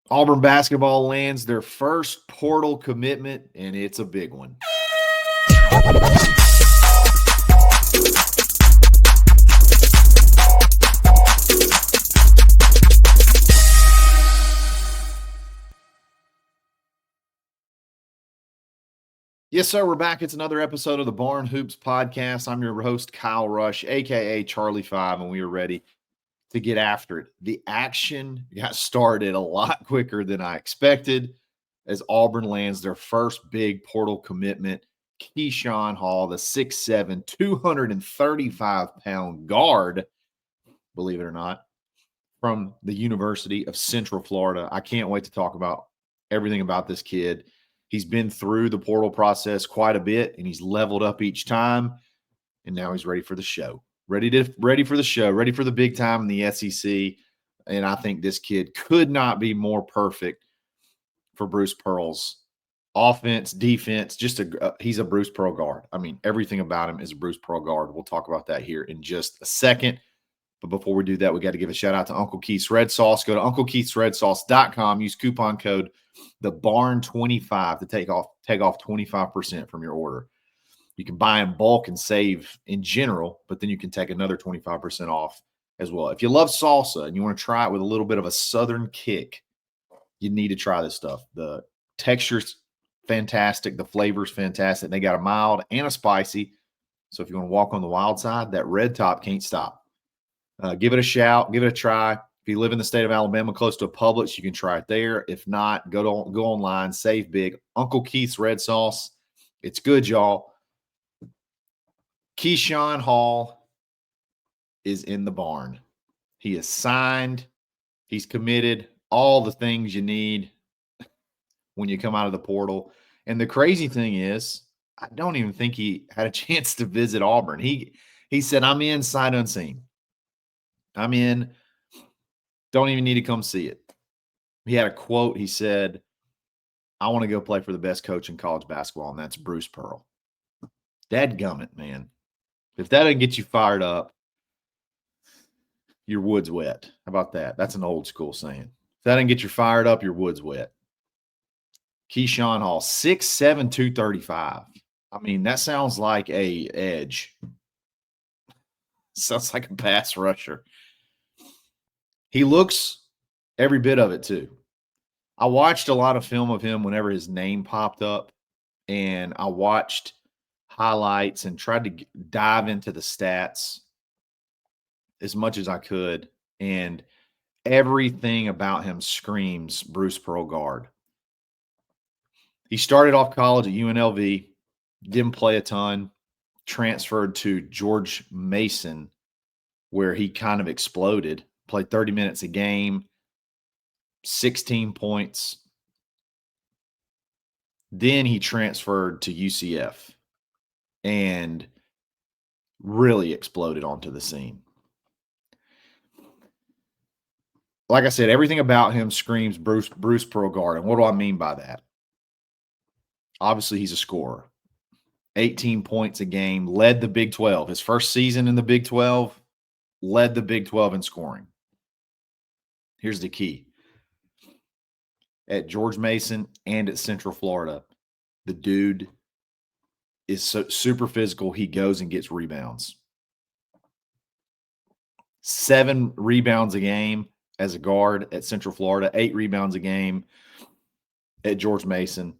Auburn basketball lands their first portal commitment, and it's a big one. Yes, sir. We're back. It's another episode of the Barn Hoops podcast. I'm your host, Kyle Rush, aka Charlie Five, and we are ready to get after it. The action got started a lot quicker than I expected as Auburn lands their first big portal commitment. Keyshawn Hall, the 6'7, 235-pound guard, believe it or not, from the University of Central Florida. I can't wait to talk about everything about this kid. He's been through the portal process quite a bit, and he's leveled up each time, and now he's ready for the show. Ready for the show, ready for the big time in the SEC. And I think this kid could not be more perfect for Bruce Pearl's offense, defense. He's a Bruce Pearl guard. I mean, everything about him is a Bruce Pearl guard. We'll talk about that here in just a second. But before we do that, we got to give a shout out to Uncle Keith's Red Sauce. Go to UncleKeith'sRedSauce.com. Use coupon code TheBarn25 to take off 25% from your order. You can buy in bulk and save in general, but then you can take another 25% off as well. If you love salsa and you want to try it with a little bit of a southern kick, you need to try this stuff. The texture's fantastic. The flavor's fantastic. They got a mild and a spicy. So if you want to walk on the wild side, that red top can't stop. Give it a shout. Give it a try. If you live in the state of Alabama close to a Publix, you can try it there. If not, go online, save big. Uncle Keith's Red Sauce. It's good, y'all. Keyshawn Hall is in the barn. He is signed. He's committed. All the things you need when you come out of the portal. And the crazy thing is, I don't even think he had a chance to visit Auburn. He said, I'm in sight unseen. I'm in. Don't even need to come see it. He had a quote. He said, I want to go play for the best coach in college basketball, and that's Bruce Pearl. Dadgummit, man. If that doesn't get you fired up, your wood's wet. How about that? That's an old school saying. If that doesn't get you fired up, your wood's wet. Keyshawn Hall, 6'7", 235. I mean, that sounds like a edge. Sounds like a pass rusher. He looks every bit of it, too. I watched a lot of film of him whenever his name popped up, and I watched highlights and tried to dive into the stats as much as I could, and everything about him screams Bruce Pearl guard. He started off college at UNLV, didn't play a ton, transferred to George Mason, where he kind of exploded, played 30 minutes a game, 16 points. Then he transferred to UCF and really exploded onto the scene. Like I said, everything about him screams Bruce Pearl guard. And what do I mean by that? Obviously, he's a scorer. 18 points a game, led the Big 12. His first season in the Big 12, led the Big 12 in scoring. Here's the key. At George Mason and at Central Florida, the dude is super physical. He goes and gets rebounds. 7 rebounds a game as a guard at Central Florida, 8 rebounds a game at George Mason.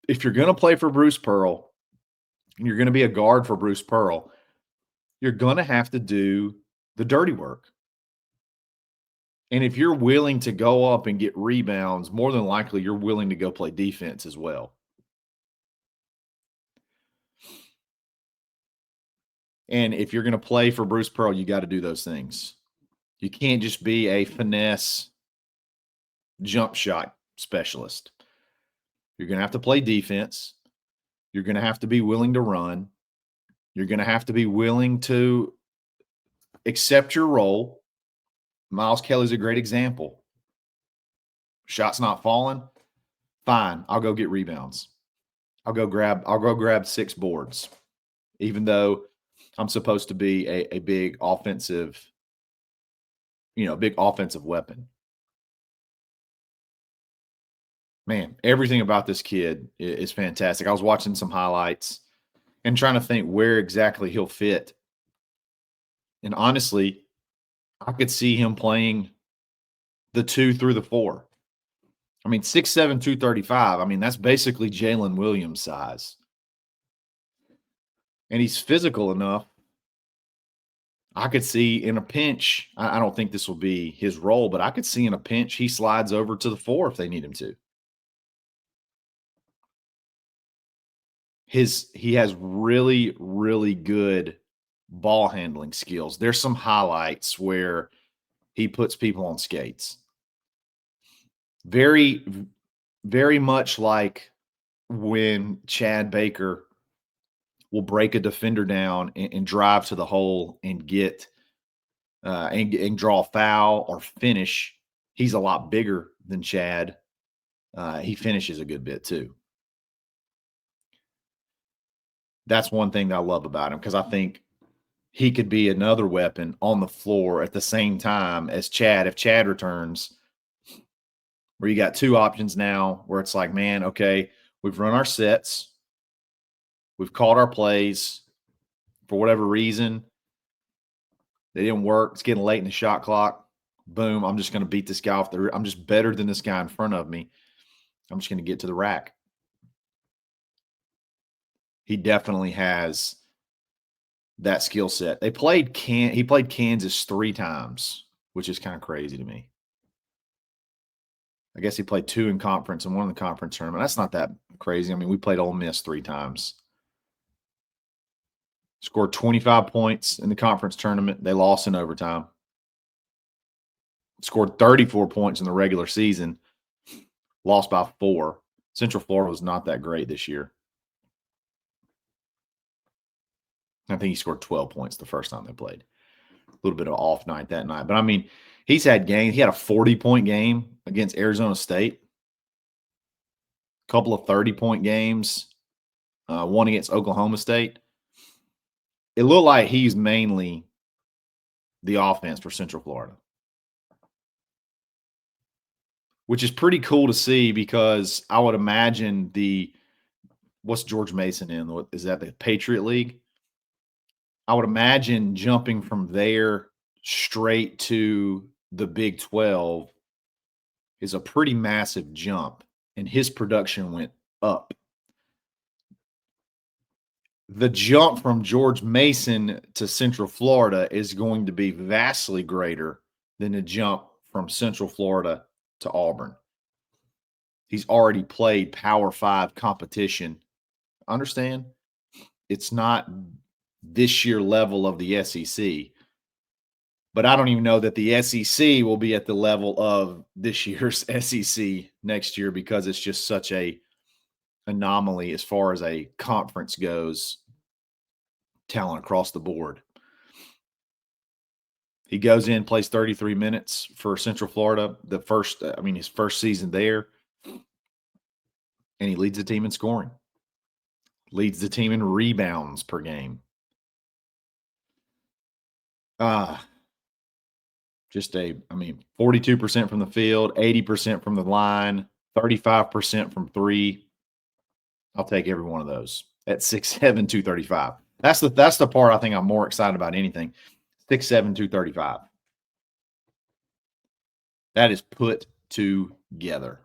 If you're going to play for Bruce Pearl, and you're going to be a guard for Bruce Pearl, you're going to have to do the dirty work. And if you're willing to go up and get rebounds, more than likely you're willing to go play defense as well. And if you're going to play for Bruce Pearl, you got to do those things. You can't just be a finesse jump shot specialist. You're going to have to play defense. You're going to have to be willing to run. You're going to have to be willing to accept your role. Miles Kelly's a great example. Shot's not falling. Fine. I'll go get rebounds. I'll go grab 6 boards, even though I'm supposed to be a big offensive, big offensive weapon. Man, everything about this kid is fantastic. I was watching some highlights and trying to think where exactly he'll fit. And honestly, I could see him playing the 2 through the 4. I mean, 6'7", 235. I mean, that's basically Jalen Williams size. And he's physical enough. I could see in a pinch, I don't think this will be his role, but I could see in a pinch he slides over to the 4 if they need him to. He has really, really good ball handling skills. There's some highlights where he puts people on skates. Very, very much like when Chad Baker will break a defender down and drive to the hole and get and draw a foul or finish. He's a lot bigger than Chad. He finishes a good bit too. That's one thing that I love about him because I think he could be another weapon on the floor at the same time as Chad. If Chad returns, where you got two options now where it's like, man, okay, we've run our sets, we've called our plays for whatever reason. They didn't work. It's getting late in the shot clock. Boom, I'm just going to beat this guy off the – I'm just better than this guy in front of me. I'm just going to get to the rack. He definitely has that skill set. He played Kansas 3 times, which is kind of crazy to me. I guess he played 2 in conference and 1 in the conference tournament. That's not that crazy. I mean, we played Ole Miss 3 times. Scored 25 points in the conference tournament. They lost in overtime. Scored 34 points in the regular season. Lost by 4. Central Florida was not that great this year. I think he scored 12 points the first time they played. A little bit of an off night that night. But, I mean, he's had games. He had a 40-point game against Arizona State. A couple of 30-point games. One against Oklahoma State. It looked like he's mainly the offense for Central Florida, which is pretty cool to see because I would imagine what's George Mason in? Is that the Patriot League? I would imagine jumping from there straight to the Big 12 is a pretty massive jump, and his production went up. The jump from George Mason to Central Florida is going to be vastly greater than the jump from Central Florida to Auburn. He's already played Power 5 competition. Understand? It's not this year level of the SEC, but I don't even know that the SEC will be at the level of this year's SEC next year because it's just such a anomaly as far as a conference goes, talent across the board. He goes in, plays 33 minutes for Central Florida, his first season there, and he leads the team in scoring, leads the team in rebounds per game. Just 42% from the field, 80% from the line, 35% from 3. I'll take every one of those at 6'7", 235. That's the part I think I'm more excited about anything. 6'7", 235. That is put together.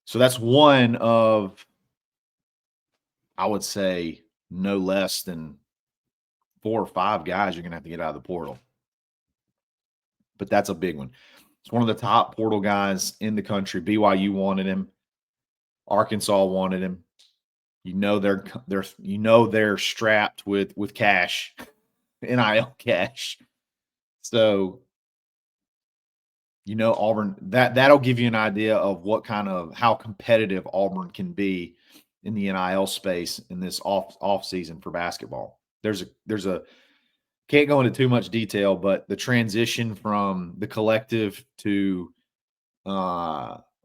So that's one of, I would say, no less than 4 or 5 guys you're going to have to get out of the portal. But that's a big one. It's one of the top portal guys in the country. BYU wanted him. Arkansas wanted him. They're strapped with cash, NIL cash. So Auburn, that'll give you an idea of how competitive Auburn can be in the NIL space in this off season for basketball. There's a can't go into too much detail, but the transition from the collective to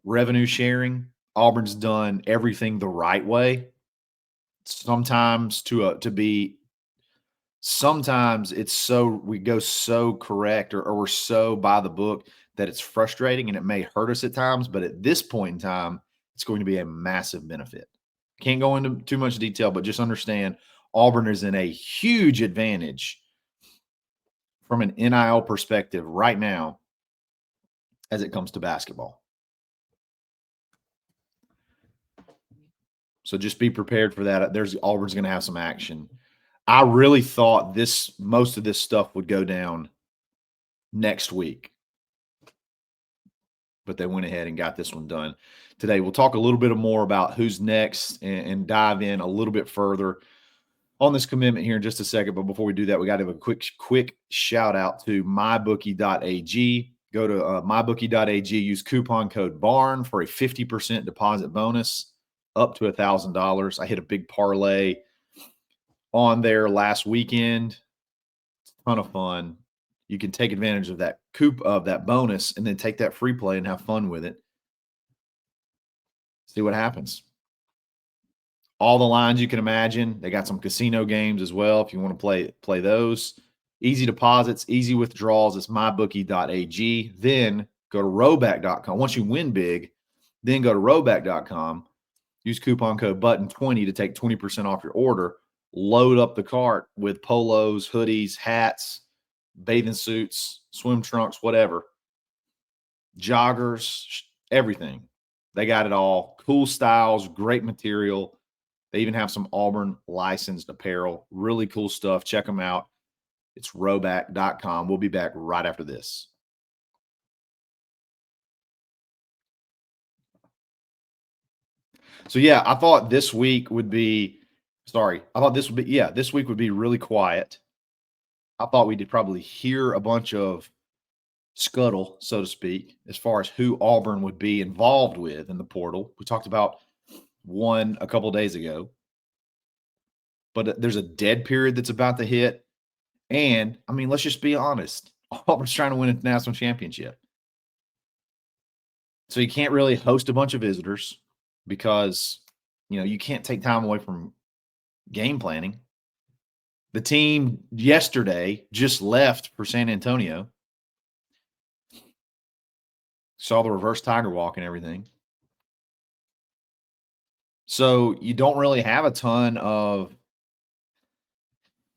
revenue sharing, Auburn's done everything the right way. Sometimes to be sometimes we go so correct or we're so by the book that it's frustrating and it may hurt us at times, but at this point in time, it's going to be a massive benefit. Can't go into too much detail, but just understand Auburn is in a huge advantage from an NIL perspective right now as it comes to basketball. So just be prepared for that. Auburn's going to have some action. I really thought most of this stuff would go down next week, but they went ahead and got this one done today. We'll talk a little bit more about who's next and dive in a little bit further on this commitment here in just a second. But before we do that, we got to have a quick shout out to mybookie.ag. Go to mybookie.ag, use coupon code BARN for a 50% deposit bonus up to $1,000. I hit a big parlay on there last weekend. Ton of fun. You can take advantage of that bonus and then take that free play and have fun with it. See what happens. All the lines you can imagine. They got some casino games as well if you want to play those. Easy deposits, easy withdrawals. It's mybookie.ag. Then go to roback.com. Once you win big, then go to roback.com. Use coupon code BUTTON20 to take 20% off your order. Load up the cart with polos, hoodies, hats, bathing suits, swim trunks, whatever. Joggers, everything. They got it all. Cool styles, great material. They even have some Auburn licensed apparel. Really cool stuff. Check them out. It's roback.com. We'll be back right after this. So yeah, I thought this week would be this week would be really quiet. I thought we did probably hear a bunch of scuttle, so to speak, as far as who Auburn would be involved with in the portal. We talked about one a couple days ago, but there's a dead period that's about to hit. And I mean, let's just be honest. Auburn's trying to win a national championship. So you can't really host a bunch of visitors because, you can't take time away from game planning. The team yesterday just left for San Antonio. Saw the reverse tiger walk and everything. So you don't really have a ton of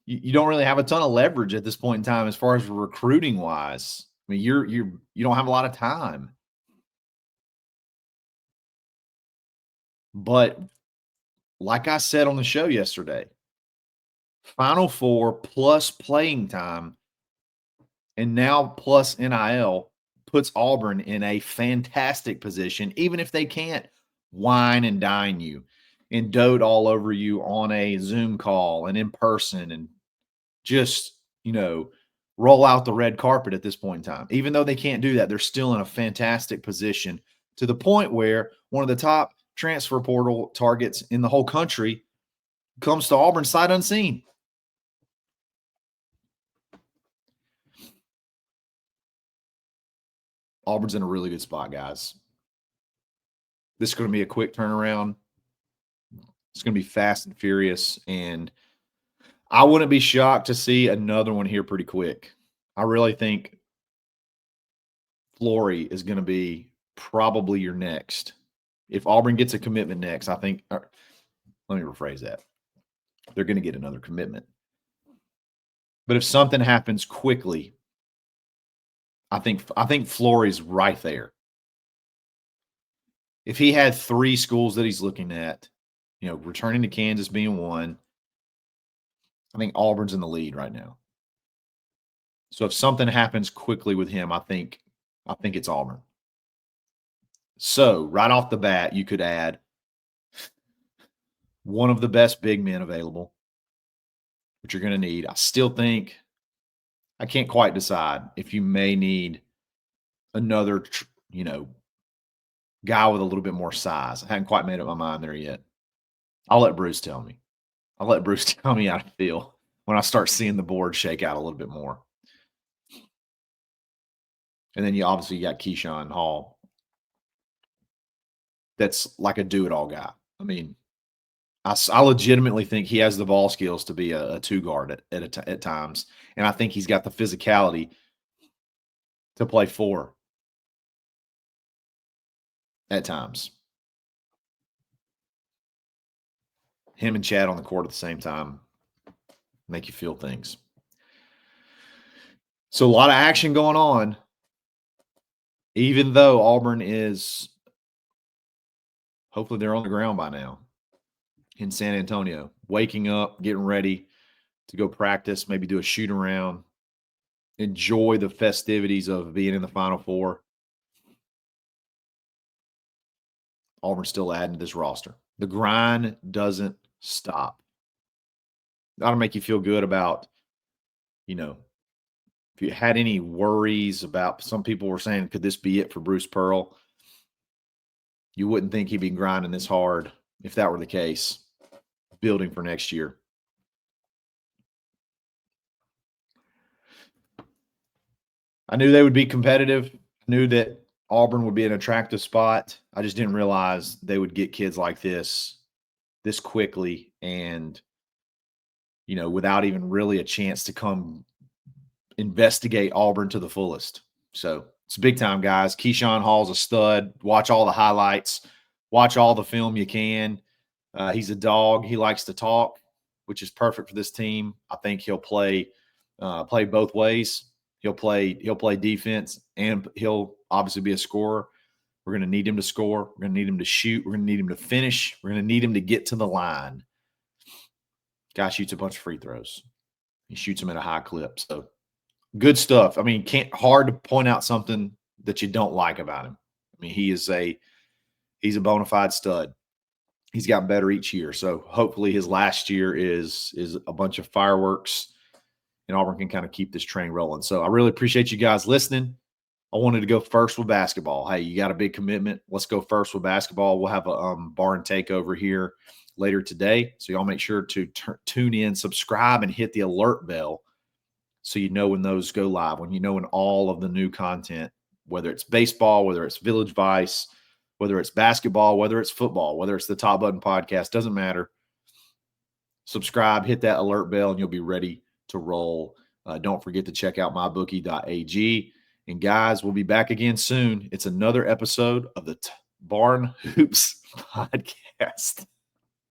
leverage at this point in time as far as recruiting wise. I mean, you don't have a lot of time. But like I said on the show yesterday, Final Four plus playing time and now plus NIL puts Auburn in a fantastic position, even if they can't wine and dine you and dote all over you on a Zoom call and in person and just, roll out the red carpet at this point in time. Even though they can't do that, they're still in a fantastic position to the point where one of the top transfer portal targets in the whole country comes to Auburn sight unseen. Auburn's in a really good spot, guys. This is going to be a quick turnaround. It's going to be fast and furious, and I wouldn't be shocked to see another one here pretty quick. I really think Flory is going to be probably your next. If Auburn gets a commitment next, I think let me rephrase that. They're going to get another commitment. But if something happens quickly, I think Flory's right there. If he had 3 schools that he's looking at, returning to Kansas being one, I think Auburn's in the lead right now. So if something happens quickly with him, I think it's Auburn. So right off the bat, you could add one of the best big men available, which you're going to need. I still think I can't quite decide if you may need another, guy with a little bit more size. I haven't quite made up my mind there yet. I'll let Bruce tell me. I'll let Bruce tell me how to feel when I start seeing the board shake out a little bit more. And then you obviously got Keyshawn Hall. That's like a do-it-all guy. I mean, I legitimately think he has the ball skills to be a two guard at times, and I think he's got the physicality to play four at times. Him and Chad on the court at the same time make you feel things. So a lot of action going on, even though Auburn is hopefully they're on the ground by now in San Antonio, waking up, getting ready to go practice, maybe do a shoot around, enjoy the festivities of being in the Final Four. Auburn's still adding to this roster. The grind doesn't stop. That'll make you feel good about, if you had any worries about, some people were saying, could this be it for Bruce Pearl? You wouldn't think he'd be grinding this hard if that were the case, building for next year. I knew they would be competitive. I knew that Auburn would be an attractive spot. I just didn't realize they would get kids like this quickly and, without even really a chance to come investigate Auburn to the fullest. So it's big time, guys. Keyshawn Hall's a stud. Watch all the highlights. Watch all the film you can. He's a dog. He likes to talk, which is perfect for this team. I think he'll play both ways. He'll play defense, and he'll obviously be a scorer. We're going to need him to score. We're going to need him to shoot. We're going to need him to finish. We're going to need him to get to the line. Guy shoots a bunch of free throws. He shoots them at a high clip. So good stuff. I mean, hard to point out something that you don't like about him. I mean, he's a bona fide stud. He's gotten better each year. So hopefully his last year is a bunch of fireworks, and Auburn can kind of keep this train rolling. So I really appreciate you guys listening. I wanted to go first with basketball. Hey, you got a big commitment. Let's go first with basketball. We'll have a barn takeover here later today. So y'all make sure to tune in, subscribe, and hit the alert bell so you know when those go live, when all of the new content, whether it's baseball, whether it's Village Vice, whether it's basketball, whether it's football, whether it's the Top Button Podcast, doesn't matter. Subscribe, hit that alert bell, and you'll be ready to roll. Don't forget to check out mybookie.ag. And guys, we'll be back again soon. It's another episode of the Barn Hoops Podcast.